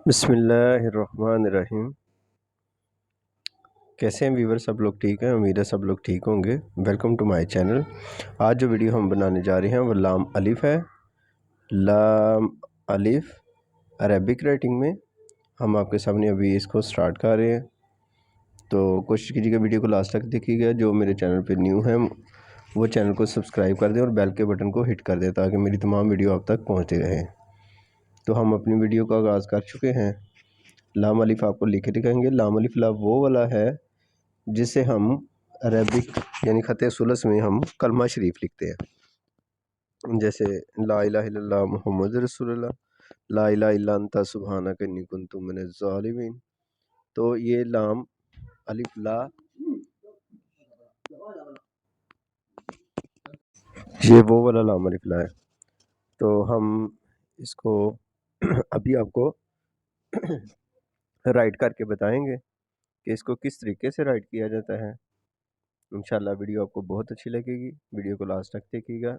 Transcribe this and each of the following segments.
बिस्मिल्लाहिर्रहमानिर्रहीम। कैसे हैं व्यूवर? सब लोग ठीक हैं? उम्मीद है सब लोग ठीक होंगे। Welcome to my channel. आज जो वीडियो हम बनाने जा रहे हैं वो लाम अलिफ है। लाम अलिफ अरेबिक राइटिंग में हम आपके सामने अभी इसको स्टार्ट कर रहे हैं, तो कोशिश कीजिएगा वीडियो को लास्ट तक देखिएगा। जो मेरे चैनल पे न्यू हैं वो चैनल को सब्सक्राइब कर दें और बेल के बटन को हिट कर दें ताकि मेरी तमाम वीडियो आप तक पहुँचते रहें। तो हम अपनी वीडियो का आगाज़ कर चुके हैं। लाम अलिफ आपको लिख के दिखाएंगे। लाम अलिफ ला वो वाला है जिसे हम अरबिक यानी ख़त सुलस में हम कलमा शरीफ लिखते हैं, जैसे ला इलाहा इल्लल्लाह मुहम्मद रसूलुल्लाह, ला इलाहा इल्ला अंता सुब्हानक इन्नी कुन्तु मिनज़ ज़ालिमीन। तो ये लाम अलिफ ला ये वो वाला लाम अलिफ ला है। तो हम इसको अभी आपको राइट करके बताएंगे कि इसको किस तरीके से राइट किया जाता है। इंशाल्लाह वीडियो आपको बहुत अच्छी लगेगी, वीडियो को लास्ट तक देखिएगा।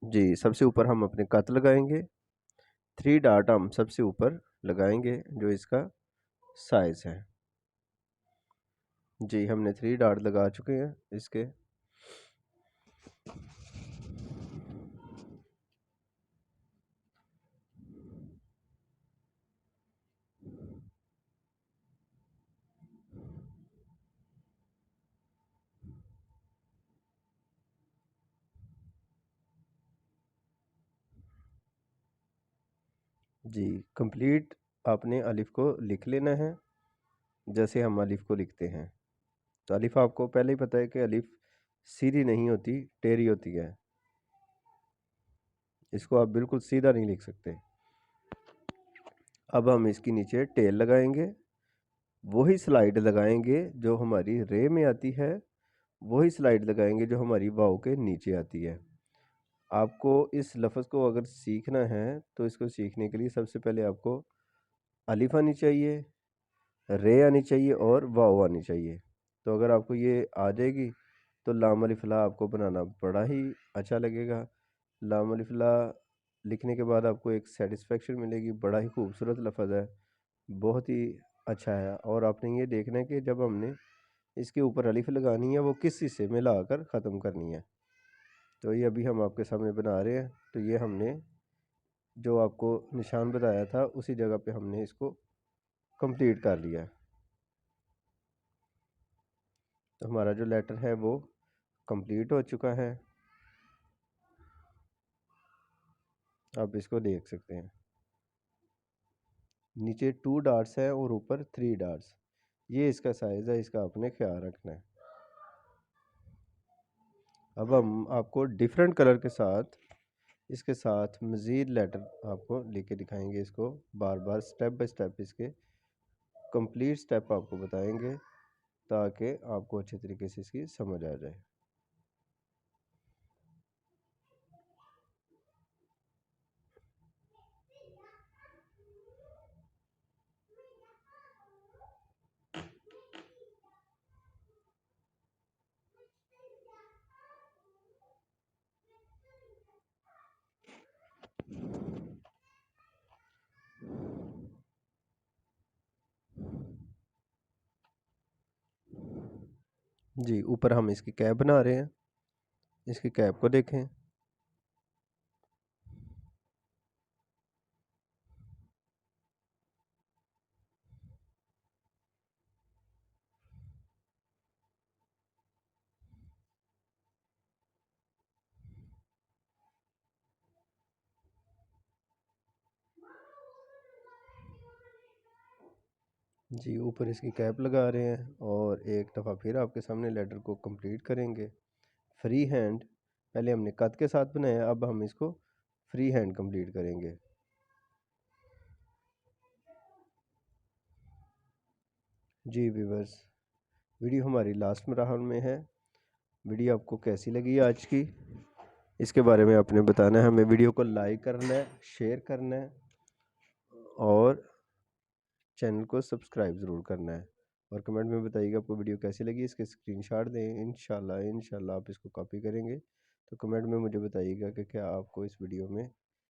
जी, सबसे ऊपर हम अपने कत लगाएंगे। 3 डॉट हम सबसे ऊपर लगाएंगे जो इसका साइज़ है। जी, हमने 3 डॉट लगा चुके हैं इसके। जी, कंप्लीट आपने अलिफ को लिख लेना है जैसे हम अलिफ को लिखते हैं। तो अलिफ आपको पहले ही पता है कि अलिफ सीधी नहीं होती, टेढ़ी होती है। इसको आप बिल्कुल सीधा नहीं लिख सकते। अब हम इसके नीचे टेल लगाएंगे, वही स्लाइड लगाएंगे जो हमारी रे में आती है, वही स्लाइड लगाएंगे जो हमारी वाव के नीचे आती है। आपको इस लफ्ज़ को अगर सीखना है तो इसको सीखने के लिए सबसे पहले आपको अलिफ आनी चाहिए, रे आनी चाहिए और वाव आनी चाहिए। तो अगर आपको ये आ जाएगी तो लाम अलिफ ला आपको बनाना बड़ा ही अच्छा लगेगा। लाम अलिफ ला लिखने के बाद आपको एक सेटिस्फेक्शन मिलेगी। बड़ा ही खूबसूरत लफ्ज़ है, बहुत ही अच्छा है। और आपने ये देखना है कि जब हमने इसके ऊपर अलिफ लगानी है वो किस हिस्से में लाकर ख़त्म करनी है। तो ये अभी हम आपके सामने बना रहे हैं। तो ये हमने जो आपको निशान बताया था उसी जगह पे हमने इसको कंप्लीट कर लिया। तो हमारा जो लेटर है वो कंप्लीट हो चुका है। आप इसको देख सकते हैं, नीचे 2 डॉट्स है और ऊपर 3 डॉट्स। ये इसका साइज़ है, इसका आपने ख्याल रखना है। अब हम आपको डिफरेंट कलर के साथ इसके साथ मज़ीद लेटर आपको लिख के दिखाएंगे। इसको बार बार स्टेप बाय स्टेप इसके कंप्लीट स्टेप आपको बताएंगे ताकि आपको अच्छे तरीके से इसकी समझ आ जाए। जी, ऊपर हम इसकी कैप बना रहे हैं। इसकी कैप को देखें। जी, ऊपर इसकी कैप लगा रहे हैं और एक दफ़ा फिर आपके सामने लेटर को कंप्लीट करेंगे फ्री हैंड। पहले हमने कत के साथ बनाया, अब हम इसको फ्री हैंड कंप्लीट करेंगे। जी व्यूवर्स, वीडियो हमारी लास्ट मरहल में है। वीडियो आपको कैसी लगी आज की, इसके बारे में आपने बताना है। हमें वीडियो को लाइक करना है, शेयर करना है और चैनल को सब्सक्राइब ज़रूर करना है। और कमेंट में बताइएगा आपको वीडियो कैसी लगी। इसके स्क्रीनशॉट दें। इंशाल्लाह आप इसको कॉपी करेंगे तो कमेंट में मुझे बताइएगा कि क्या आपको इस वीडियो में